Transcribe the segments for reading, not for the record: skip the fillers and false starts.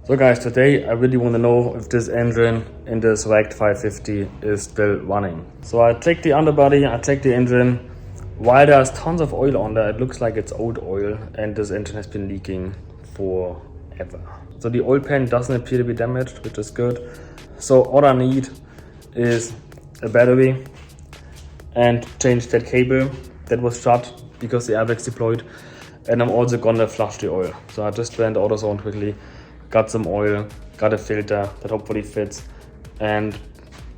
So guys, today I really want to know if this engine in this wrecked 550 is still running. So I checked the underbody, I checked the engine. While there's tons of oil on there, it looks like it's old oil and this engine has been leaking forever. So the oil pan doesn't appear to be damaged, which is good. So all I need is a battery and change that cable that was shut because the airbags deployed. And I'm also gonna flush the oil. So I just went AutoZone quickly, got some oil, got a filter that hopefully fits, and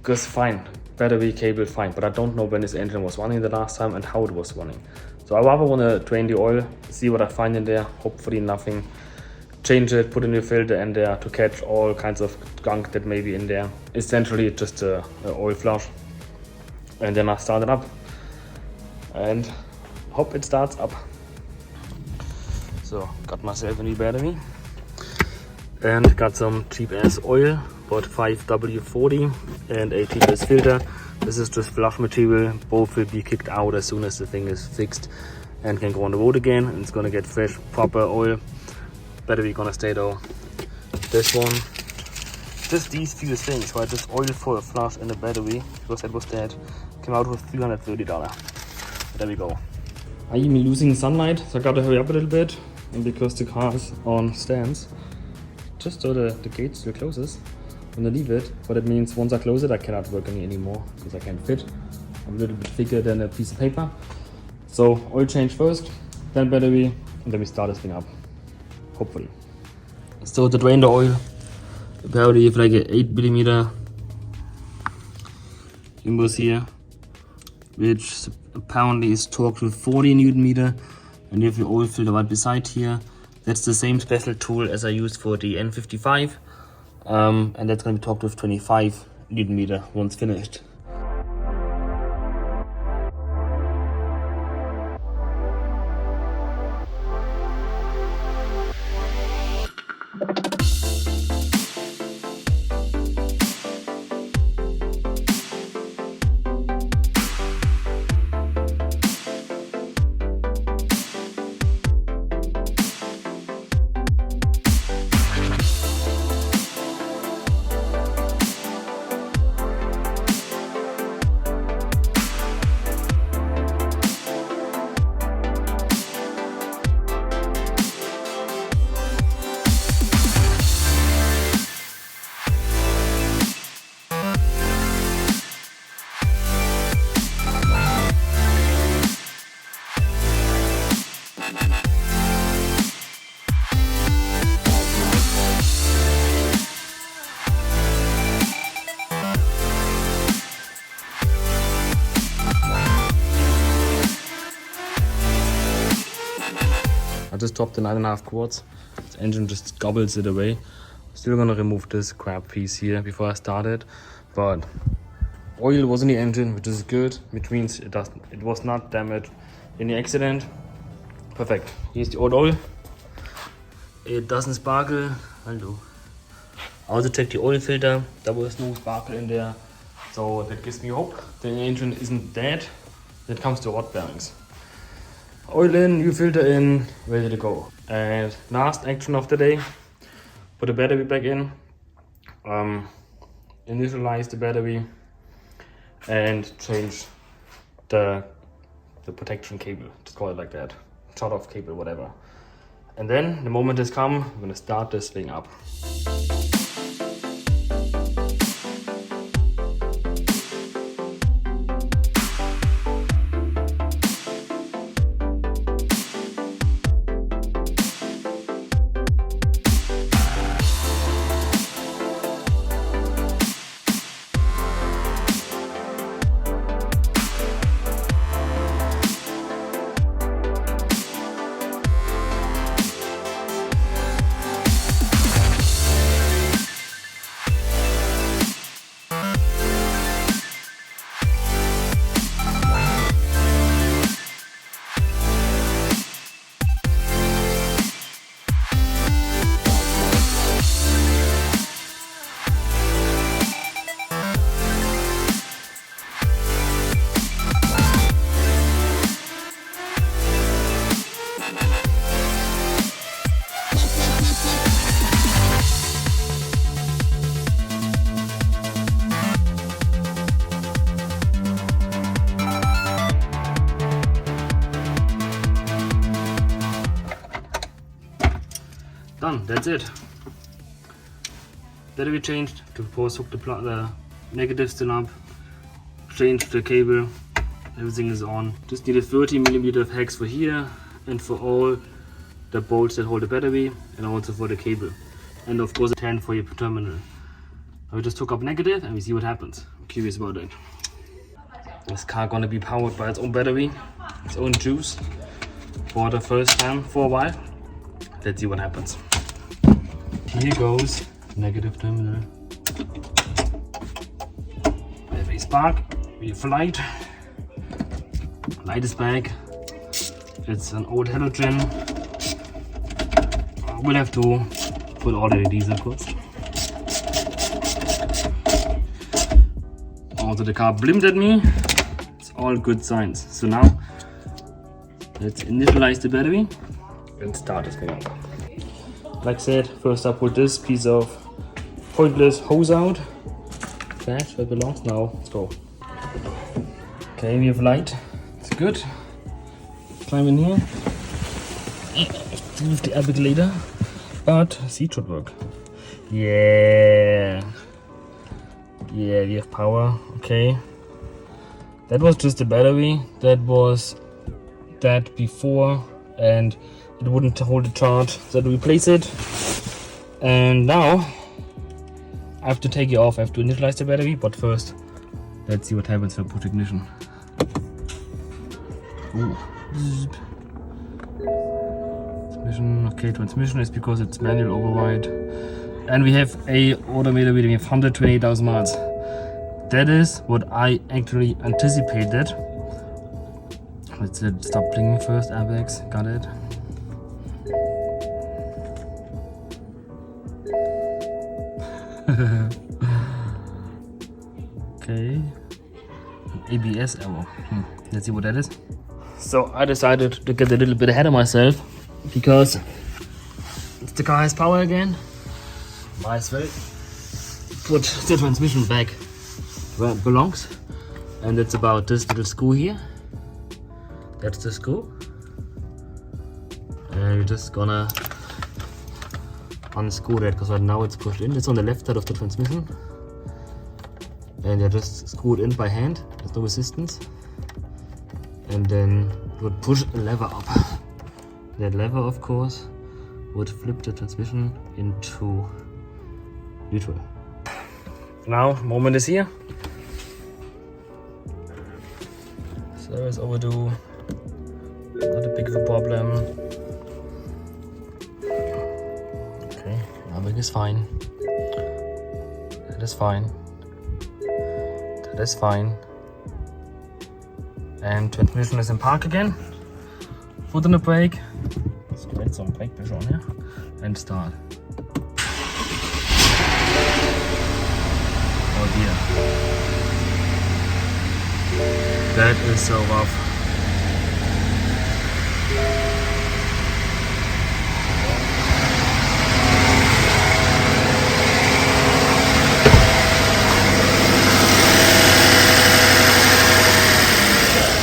goes fine. Battery, cable, fine. But I don't know when this engine was running the last time and how it was running. So I rather want to drain the oil, see what I find in there, hopefully nothing. Change it, put a new filter in there to catch all kinds of gunk that may be in there. Essentially just a oil flush. And then I start it up. And hope it starts up. So, got myself a new battery. And got some cheap ass oil, bought 5W40 and a cheap ass filter. This is just flush material, both will be kicked out as soon as the thing is fixed and can go on the road again, and it's gonna get fresh, proper oil. Battery gonna stay though. This one, just these few things, right? Just oil for a flush and a battery, because that was dead, came out with $330. There we go. I'm even losing sunlight, so I gotta hurry up a little bit, and because the car is on stands, just so the gate still closes when I leave it, but it means once I close it I cannot work on it anymore because I can't fit. I'm a little bit thicker than a piece of paper. So oil change first, then battery, and then we start this thing up, hopefully. So to drain the oil, apparently you have like a 8mm imbus here, which apparently is torqued with 40 Newton-meter, and you have your oil filter right beside here. That's the same special tool as I used for the N55, and that's going to be torqued with 25 Newton-meter once finished. I just topped the 9.5 quarts. The engine just gobbles it away. Still gonna remove this crap piece here before I start it. But oil was in the engine, which is good, which means it was not damaged in the accident. Perfect. Here's the old oil. It doesn't sparkle. Hello. I also checked the oil filter. There was no sparkle in there. So that gives me hope. The engine isn't dead. Then comes to hot bearings. Oil in, new filter in, ready to go. And last action of the day, put the battery back in, initialize the battery, and change the protection cable, just call it like that, shut off cable, whatever. And then the moment has come, I'm gonna start this thing up. done. That's it. Battery changed. To pause, hook the negative still up. Change the cable. Everything is on. Just need a 30mm of hex for here and for all the bolts that hold the battery, and also for the cable, and of course a 10 for your terminal. I just hook up negative and we see what happens. I'm curious about that. This car gonna be powered by its own battery, its own juice, for the first time for a while. Let's see what happens. Here goes negative terminal. We have a spark, we have light. Light is back. It's an old halogen. We'll have to put all the LEDs of course. Also the car blinked at me. It's all good signs. So now let's initialize the battery and start this thing up. Like I said, first I put this piece of pointless hose out. That's where it belongs. Now let's go. Okay, we have light. It's good. Climb in here. Leave the epic later, but see, it should work. Yeah, we have power. Okay, that was just the battery. That was that before, and it wouldn't hold the charge, so I had to replace it. And now I have to take it off. I have to initialize the battery, but first let's see what happens if I push ignition. Ooh. Okay, transmission is because it's manual override, and we have a odometer reading of 128,000 miles. That is what I actually anticipated. Let's stop blinking first. Airbags, got it. Okay, ABS error. Let's see what that is. So I decided to get a little bit ahead of myself, because the car has power again. Might as well put the transmission back where it belongs, and it's about this little screw here. That's the screw, and you're just gonna unscrew that, because right now it's pushed in. It's on the left side of the transmission, and you just screw it in by hand. There's no resistance, and then you would push a lever up. That lever, of course, would flip the transmission into neutral. Now, moment is here. Service overdue. Not a big of a problem. Okay, everything is fine. That is fine. That is fine. And transmission is in park again. Foot on the brake. Let's get some brake pressure on here and start. Oh dear. That is so rough.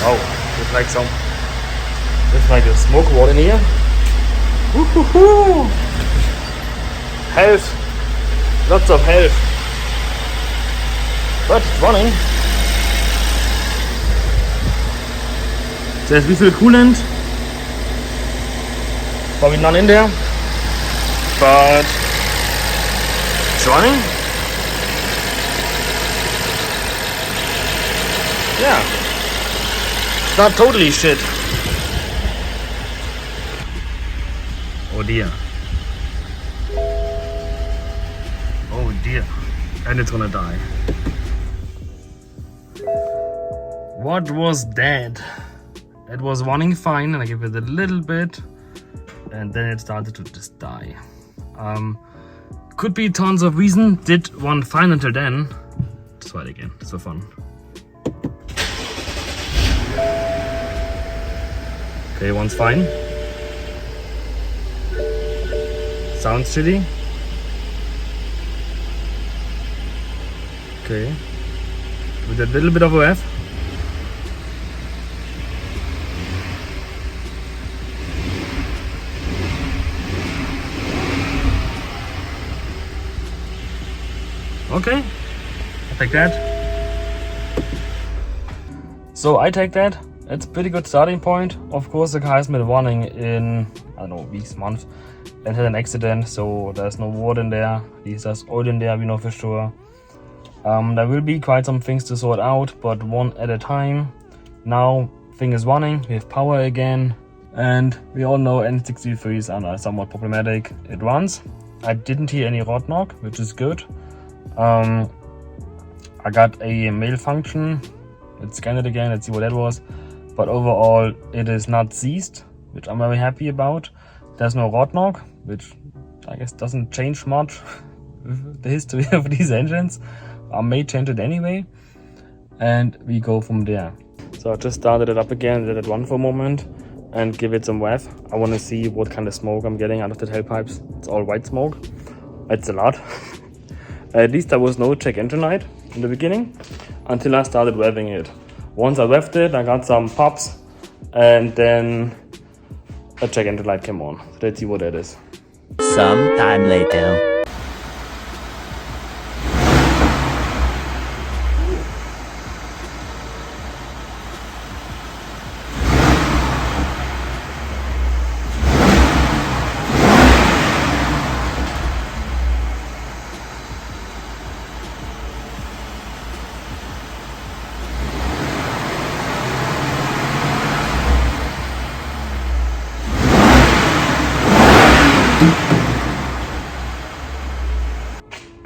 Oh, it's like some. There's like a smoke wall in here. Woo-hoo-hoo. Health. Lots of health. But it's running. There's refill coolant. Probably none in there. But it's running. Yeah. It's not totally shit. Oh dear. Oh dear. And it's gonna die. What was that? It was running fine, and I gave it a little bit, and then it started to just die. Could be tons of reason. Did run fine until then. Let's try it again, just for fun. Okay, one's fine. Sounds shitty. Okay. With a little bit of a rev. Okay, I take that. So I take that. It's a pretty good starting point. Of course, the car has been running in, I don't know, weeks, months, and had an accident, so there's no water in there. At least there's oil in there, we know for sure. There will be quite some things to sort out, but one at a time. Now, thing is running, we have power again, and we all know N63s are somewhat problematic. It runs. I didn't hear any rod knock, which is good. I got a malfunction. Let's scan it again, let's see what that was. But overall, it is not seized, which I'm very happy about. There's no rod knock, which I guess doesn't change much with the history of these engines. I may change it anyway, and we go from there. So I just started it up again, let it run for a moment and give it some rev. I want to see what kind of smoke I'm getting out of the tailpipes. It's all white smoke. It's a lot. At least there was no check engine light in the beginning until I started revving it. Once I revved it, I got some pops, and then a check engine light came on. So let's see what that is. Some time later.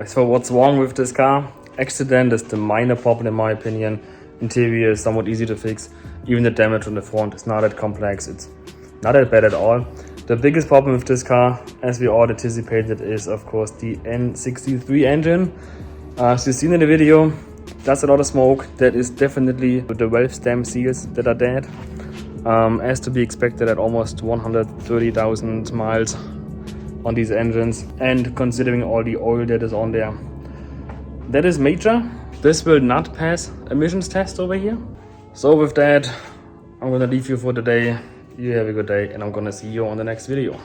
So what's wrong with this car? Accident is the minor problem in my opinion. Interior is somewhat easy to fix. Even the damage on the front is not that complex. It's not that bad at all. The biggest problem with this car, as we all anticipated, is of course the N63 engine. As you've seen in the video, that's a lot of smoke. That is definitely the valve stem seals that are dead. As to be expected at almost 130,000 miles on these engines, and considering all the oil that is on there, that is major. This will not pass emissions test over here. So with that, I'm gonna leave you for today. You have a good day, and I'm gonna see you on the next video.